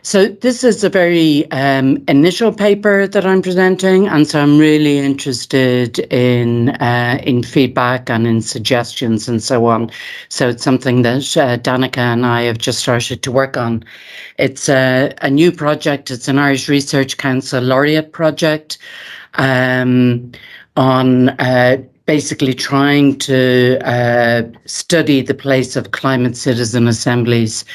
So this is a very initial paper that I'm presenting, and so I'm really interested in feedback and in suggestions and so on. So it's something that Danica and I have just started to work on. It's a new project. It's an Irish Research Council laureate project on basically trying to study the place of climate citizen assemblies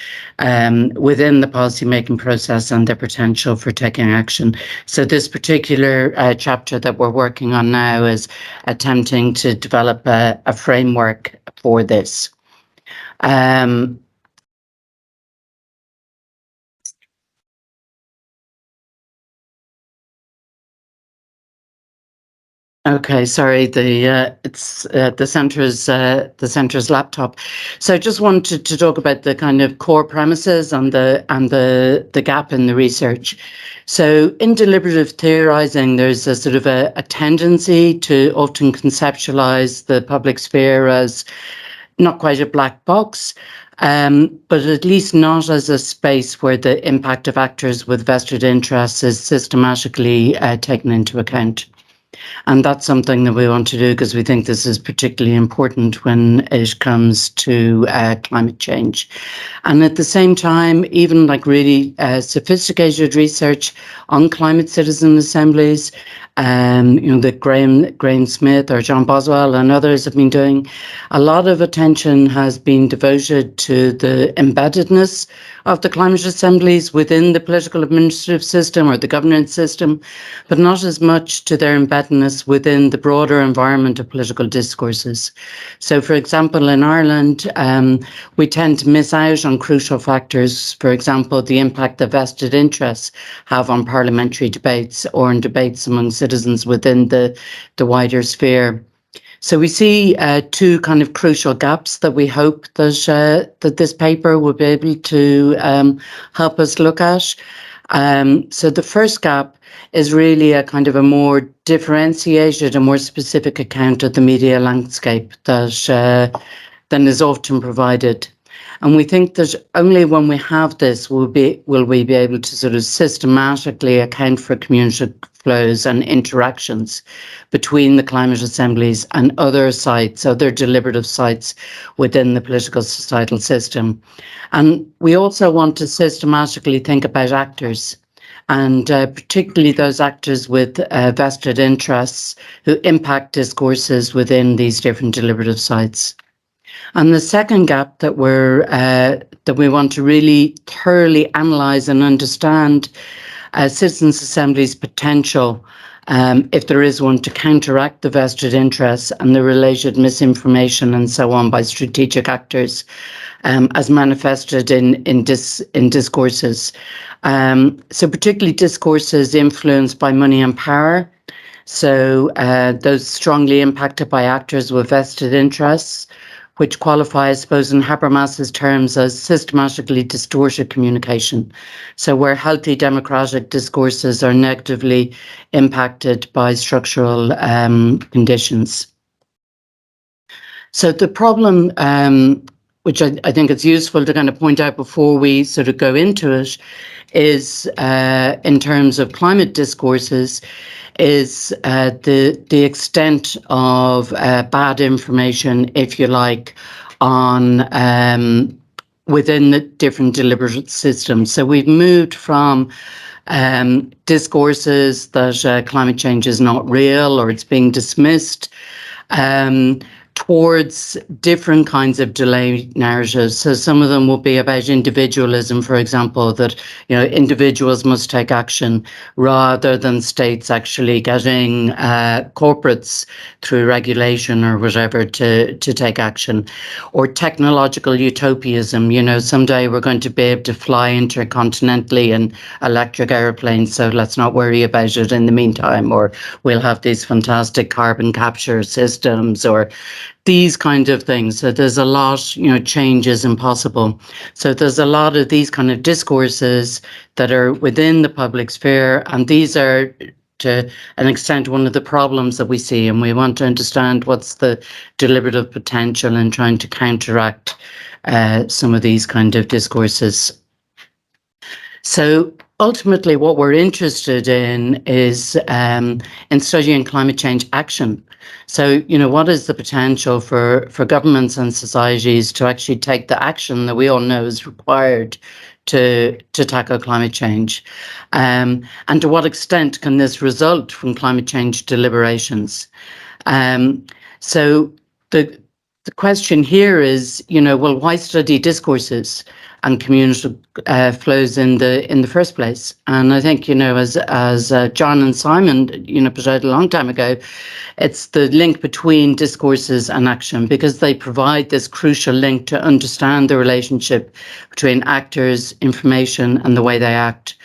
within the policymaking process and their potential for taking action. So this particular chapter that we're working on now is attempting to develop a framework for this. Okay, sorry, it's the centre's laptop. So I just wanted to talk about the kind of core premises and the gap in the research. So in deliberative theorizing, there's a sort of a tendency to often conceptualize the public sphere as not quite a black box, but at least not as a space where the impact of actors with vested interests is systematically taken into account. And that's something that we want to do because we think this is particularly important when it comes to climate change. And at the same time, even like really sophisticated research on climate citizen assemblies, that Graham Smith or John Boswell and others have been doing, a lot of attention has been devoted to the embeddedness of the climate assemblies within the political administrative system or the governance system, but not as much to their embeddedness within the broader environment of political discourses. So, for example, in Ireland, we tend to miss out on crucial factors, for example, the impact that vested interests have on parliamentary debates or on debates among citizens within the wider sphere. So we see two kind of crucial gaps that we hope that this paper will be able to help us look at. So the first gap is really a kind of a more differentiated and more specific account of the media landscape that than is often provided. And we think that only when we have this will we be able to sort of systematically account for community flows and interactions between the climate assemblies and other sites, other deliberative sites within the political societal system. And we also want to systematically think about actors, and particularly those actors with vested interests who impact discourses within these different deliberative sites. And the second gap that we want to really thoroughly analyse and understand citizens' assemblies' potential, if there is one, to counteract the vested interests and the related misinformation and so on by strategic actors, as manifested in discourses. So particularly discourses influenced by money and power. So those strongly impacted by actors with vested interests, which qualify, I suppose, in Habermas's terms as systematically distorted communication. So where healthy democratic discourses are negatively impacted by structural conditions. So the problem, which I think it's useful to kind of point out before we sort of go into it, is in terms of climate discourses, is the extent of bad information, if you like, on within the different deliberative systems. So we've moved from discourses that climate change is not real or it's being dismissed, towards different kinds of delay narratives. So some of them will be about individualism, for example, that individuals must take action rather than states actually getting corporates through regulation or whatever to take action. Or technological utopianism, someday we're going to be able to fly intercontinentally in electric airplanes, so let's not worry about it in the meantime, or we'll have these fantastic carbon capture systems, or these kind of things. So there's a lot, change is impossible. So there's a lot of these kind of discourses that are within the public sphere, and these are, to an extent, one of the problems that we see, and we want to understand what's the deliberative potential in trying to counteract some of these kind of discourses. So ultimately, what we're interested in is in studying climate change action. So, what is the potential for governments and societies to actually take the action that we all know is required to tackle climate change? And to what extent can this result from climate change deliberations? So the question here is, well, why study discourses and community flows in the first place? And I think, as John and Simon, put out a long time ago, it's the link between discourses and action, because they provide this crucial link to understand the relationship between actors, information, and the way they act.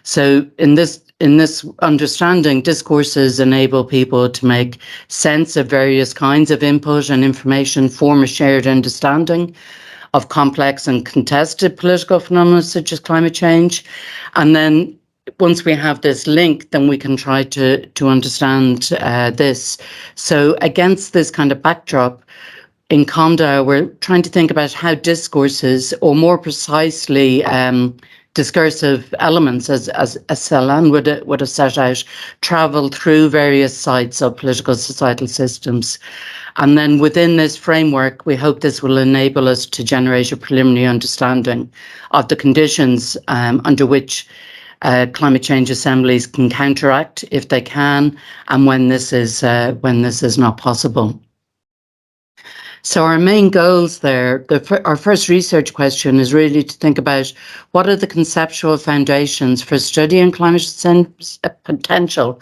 So in this understanding, discourses enable people to make sense of various kinds of input and information, form a shared understanding of complex and contested political phenomena such as climate change. And then once we have this link, then we can try to understand this. So against this kind of backdrop, in COMDA, we're trying to think about how discourses, or more precisely, discursive elements, as Celan would have set out, travel through various sites of political societal systems. And then within this framework, we hope this will enable us to generate a preliminary understanding of the conditions under which climate change assemblies can counteract, if they can, and when this is not possible. So our main goals there, our first research question is really to think about what are the conceptual foundations for studying climate change potential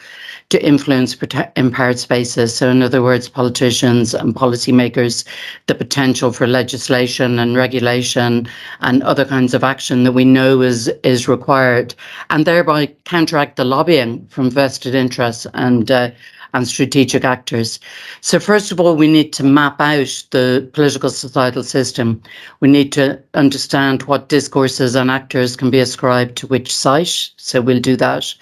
to influence empowered spaces. So in other words, politicians and policymakers, the potential for legislation and regulation and other kinds of action that we know is required, and thereby counteract the lobbying from vested interests and strategic actors. So first of all, we need to map out the political societal system. We need to understand what discourses and actors can be ascribed to which site. So we'll do that.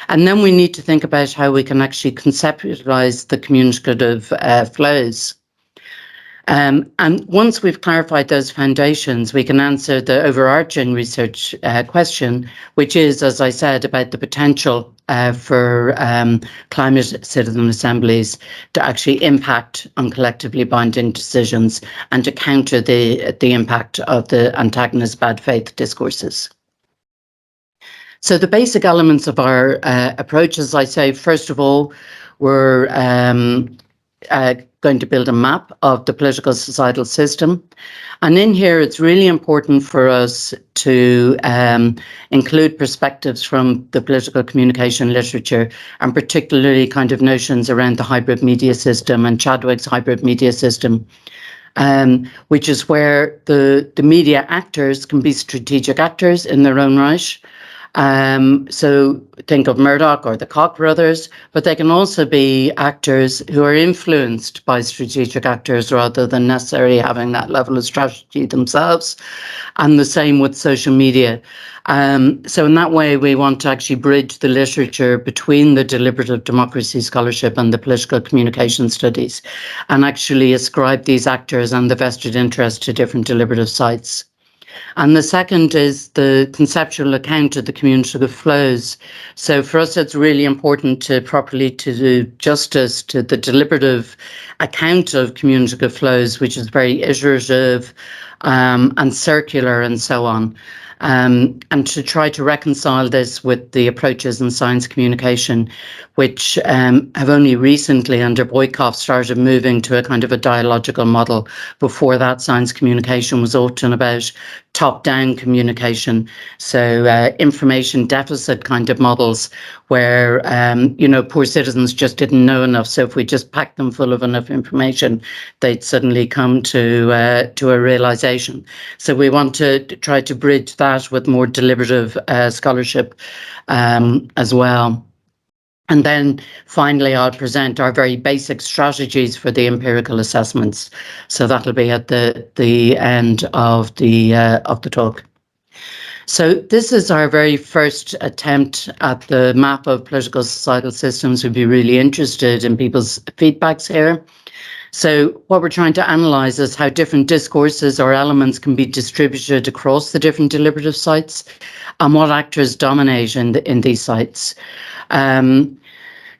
And then we need to think about how we can actually conceptualize the communicative flows. And once we've clarified those foundations, we can answer the overarching research question, which is, as I said, about the potential for climate citizen assemblies to actually impact on collectively binding decisions and to counter the impact of the antagonist bad faith discourses. So the basic elements of our approach, as I say, first of all, we're going to build a map of the political societal system. And in here, it's really important for us to include perspectives from the political communication literature, and particularly kind of notions around the hybrid media system and Chadwick's hybrid media system, which is where the media actors can be strategic actors in their own right. So think of Murdoch or the Koch brothers, but they can also be actors who are influenced by strategic actors rather than necessarily having that level of strategy themselves. And the same with social media. So in that way, we want to actually bridge the literature between the deliberative democracy scholarship and the political communication studies, and actually ascribe these actors and the vested interest to different deliberative sites. And the second is the conceptual account of the communicative flows. So for us, it's really important to properly do justice to the deliberative account of communicative flows, which is very iterative and circular and so on. And to try to reconcile this with the approaches in science communication, which have only recently, under Boykoff, started moving to a kind of a dialogical model. Before that, science communication was often about top-down communication, so information deficit kind of models where, poor citizens just didn't know enough. So if we just packed them full of enough information, they'd suddenly come to a realization. So we want to try to bridge that with more deliberative scholarship as well. And then finally, I'll present our very basic strategies for the empirical assessments. So that'll be at the end of the talk. So this is our very first attempt at the map of political societal systems. We'd be really interested in people's feedbacks here. So what we're trying to analyse is how different discourses or elements can be distributed across the different deliberative sites and what actors dominate in these sites.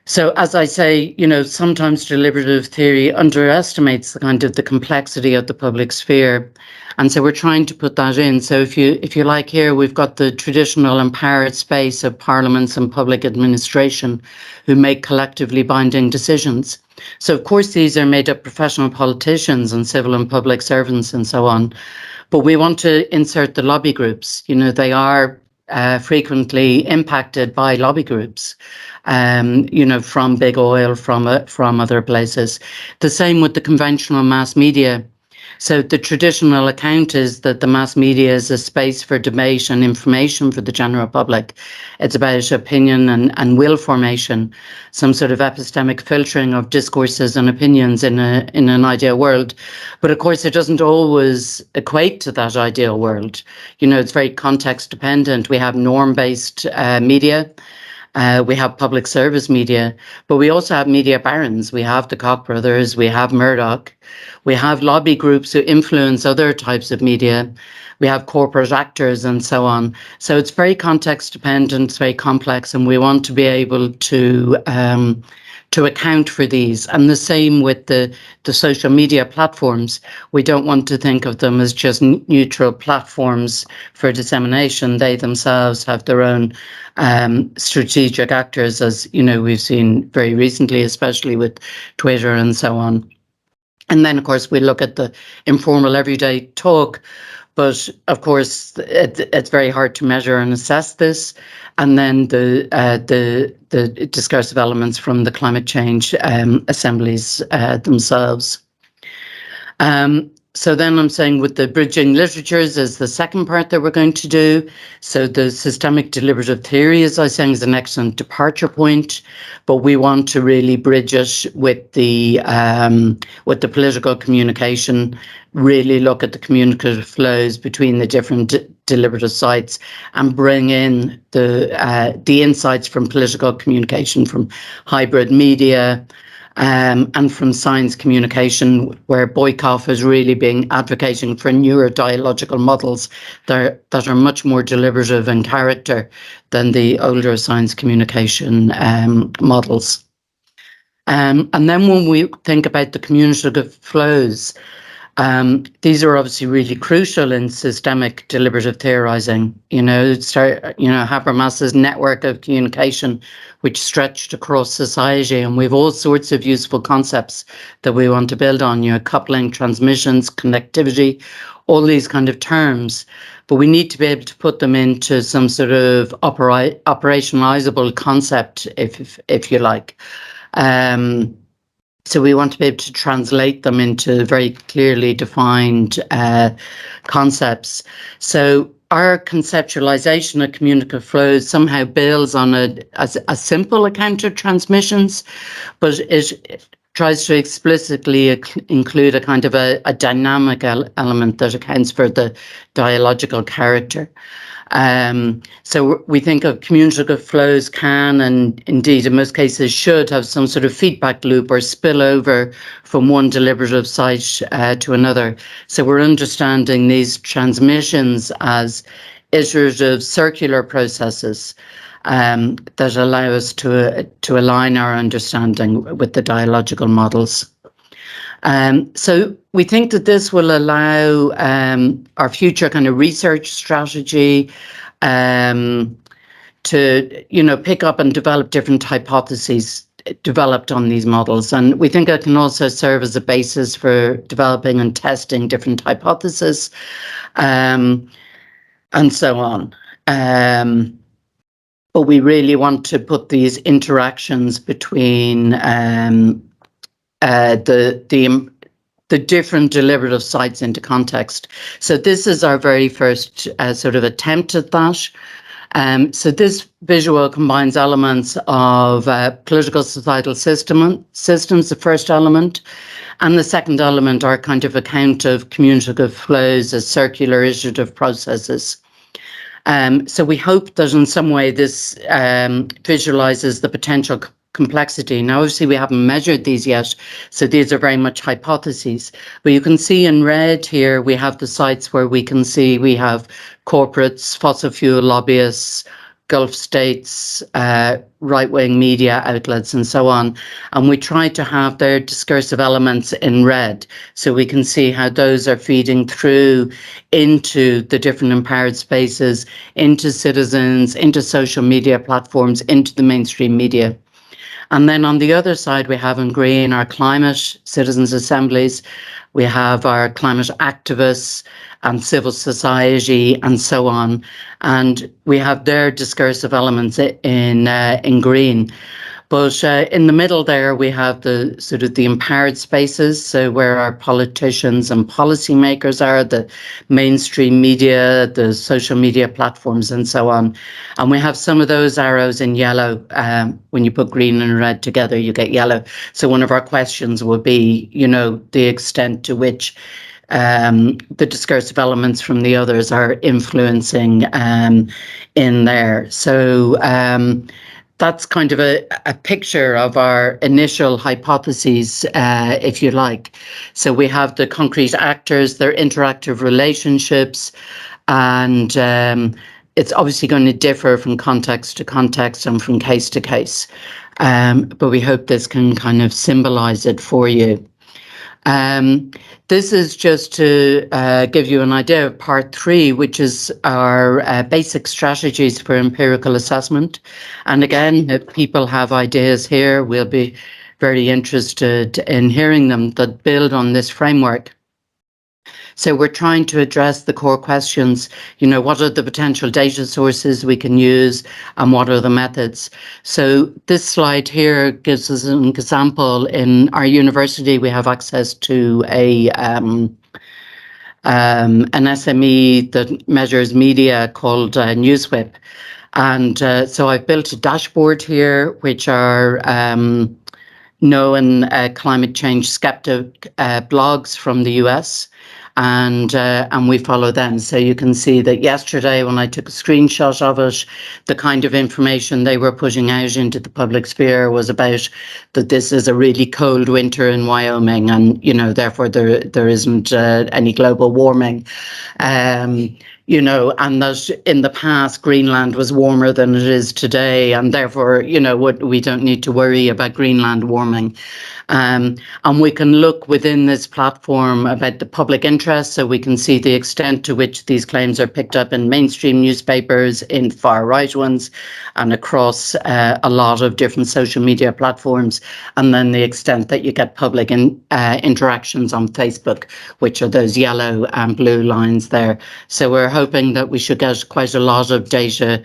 So as I say, sometimes deliberative theory underestimates the complexity of the public sphere. And so we're trying to put that in. So if you like here, we've got the traditional empowered space of parliaments and public administration who make collectively binding decisions. So of course, these are made up professional politicians and civil and public servants and so on. But we want to insert the lobby groups. They are frequently impacted by lobby groups, from big oil, from other places. The same with the conventional mass media. So the traditional account is that the mass media is a space for debate and information for the general public. It's about opinion and will formation, some sort of epistemic filtering of discourses and opinions in an ideal world. But of course, it doesn't always equate to that ideal world. It's very context dependent. We have norm-based media. We have public service media, but we also have media barons. We have the Koch brothers, we have Murdoch, we have lobby groups who influence other types of media. We have corporate actors and so on. So it's very context dependent, it's very complex, and we want to be able to account for these. And the same with the social media platforms. We don't want to think of them as just neutral platforms for dissemination. They themselves have their own strategic actors, as we've seen very recently, especially with Twitter and so on. And then, of course, we look at the informal everyday talk, but of course, it's very hard to measure and assess this. And then the discursive elements from the climate change assemblies themselves. So then I'm saying with the bridging literatures is the second part that we're going to do. So the systemic deliberative theory, as I was saying, is an excellent departure point, but we want to really bridge it with the political communication, really look at the communicative flows between the different deliberative sites and bring in the insights from political communication, from hybrid media, and from science communication, where Boykoff is really being advocating for newer dialogical models that are much more deliberative in character than the older science communication models. And then when we think about the communicative flows, these are obviously really crucial in systemic deliberative theorizing. Habermas's network of communication, which stretched across society, and we have all sorts of useful concepts that we want to build on. Coupling, transmissions, connectivity, all these kind of terms. But we need to be able to put them into some sort of operationalizable concept, if you like. So we want to be able to translate them into very clearly defined concepts. So our conceptualization of communicative flows somehow builds on a simple account of transmissions, but it tries to explicitly include a kind of a dynamic element that accounts for the dialogical character. So we think of communicative flows can, and indeed in most cases should, have some sort of feedback loop or spillover from one deliberative site to another. So we're understanding these transmissions as iterative circular processes that allow us to align our understanding with the dialogical models. So we think that this will allow our future kind of research strategy to, pick up and develop different hypotheses developed on these models. And we think it can also serve as a basis for developing and testing different hypotheses and so on. But we really want to put these interactions between the different deliberative sites into context. So this is our very first sort of attempt at that. So this visual combines elements of political societal systems, the first element, and the second element are kind of account of communicative flows as circular iterative processes. So we hope that in some way this visualizes the potential complexity. Now, obviously, we haven't measured these yet, so these are very much hypotheses. But you can see in red here, we have the sites where we can see we have corporates, fossil fuel lobbyists, Gulf states, right-wing media outlets, and so on. And we try to have their discursive elements in red, so we can see how those are feeding through into the different empowered spaces, into citizens, into social media platforms, into the mainstream media. And then on the other side, we have in green our climate citizens' assemblies. We have our climate activists and civil society and so on. And we have their discursive elements in green. But in the middle there, we have the sort of the empowered spaces, so where our politicians and policymakers are, the mainstream media, the social media platforms, and so on. And we have some of those arrows in yellow. When you put green and red together, you get yellow. So one of our questions would be, you know, the extent to which the discursive elements from the others are influencing in there. So that's kind of a picture of our initial hypotheses, if you like. So we have the concrete actors, their interactive relationships, and it's obviously going to differ from context to context and from case to case. But we hope this can kind of symbolize it for you. This is just to give you an idea of part 3, which is our basic strategies for empirical assessment. And again, if people have ideas here, we'll be very interested in hearing them that build on this framework. So we're trying to address the core questions, you know, what are the potential data sources we can use and what are the methods? So this slide here gives us an example. In our university, we have access to an SME that measures media called Newswhip. And so I've built a dashboard here, which are known climate change skeptic blogs from the US. And we follow them. So you can see that yesterday when I took a screenshot of it, the kind of information they were putting out into the public sphere was about that this is a really cold winter in Wyoming, and you know therefore there isn't any global warming. You know, and that in the past Greenland was warmer than it is today, and therefore, you know, we don't need to worry about Greenland warming. And we can look within this platform about the public interest, so we can see the extent to which these claims are picked up in mainstream newspapers, in far right ones, and across a lot of different social media platforms, and then the extent that you get public interactions on Facebook, which are those yellow and blue lines there. So we're hoping that we should get quite a lot of data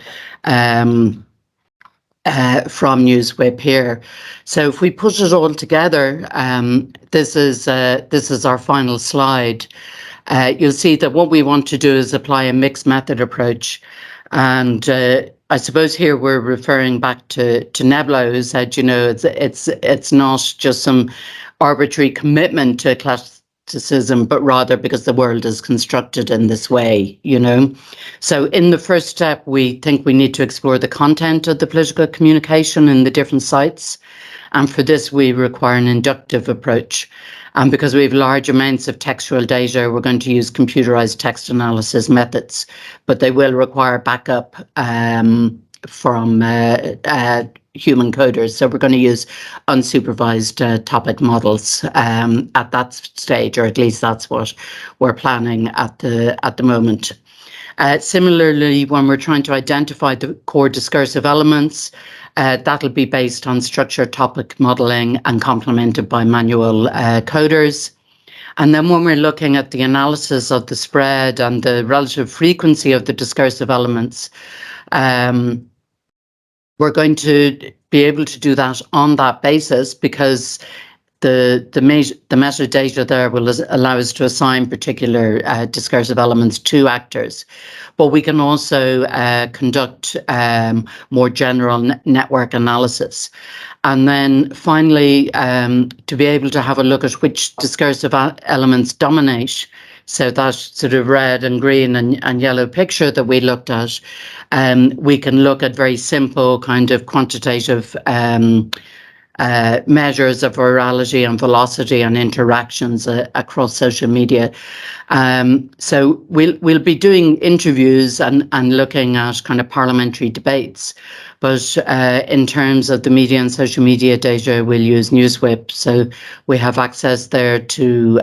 from Newswhip here. So if we put it all together, this is our final slide. You'll see that what we want to do is apply a mixed method approach. And I suppose here we're referring back to Nebula, who said, you know, it's not just some arbitrary commitment to classicism, but rather because the world is constructed in this way, you know. So in the first step, we think we need to explore the content of the political communication in the different sites. And for this, we require an inductive approach. And because we have large amounts of textual data, we're going to use computerized text analysis methods, but they will require backup from human coders. So we're going to use unsupervised topic models at that stage, or at least that's what we're planning at the moment. Similarly, when we're trying to identify the core discursive elements, that'll be based on structured topic modeling and complemented by manual coders. And then when we're looking at the analysis of the spread and the relative frequency of the discursive elements, we're going to be able to do that on that basis, because the metadata there will allow us to assign particular discursive elements to actors. But we can also conduct more general network analysis. And then finally, to be able to have a look at which discursive elements dominate, so that sort of red and green and yellow picture that we looked at, we can look at very simple kind of quantitative measures of virality and velocity and interactions across social media. So we'll be doing interviews and looking at kind of parliamentary debates. But in terms of the media and social media data, we'll use NewsWhip. So we have access there to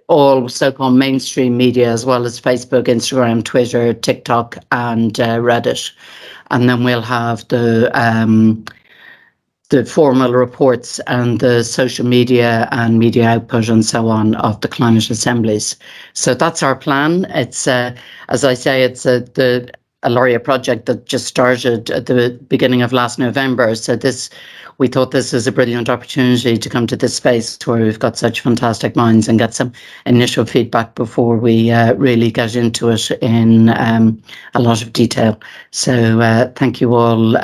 all so-called mainstream media, as well as Facebook, Instagram, Twitter, TikTok, and Reddit. And then we'll have the formal reports and the social media and media output and so on of the climate assemblies. So that's our plan. It's, as I say, it's the Laurea project that just started at the beginning of last November. So we thought this was a brilliant opportunity to come to this space where we've got such fantastic minds and get some initial feedback before we really get into it in a lot of detail. So thank you all.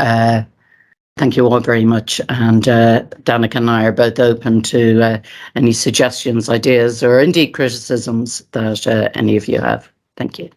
Thank you all very much. And Danica and I are both open to any suggestions, ideas, or indeed criticisms that any of you have. Thank you.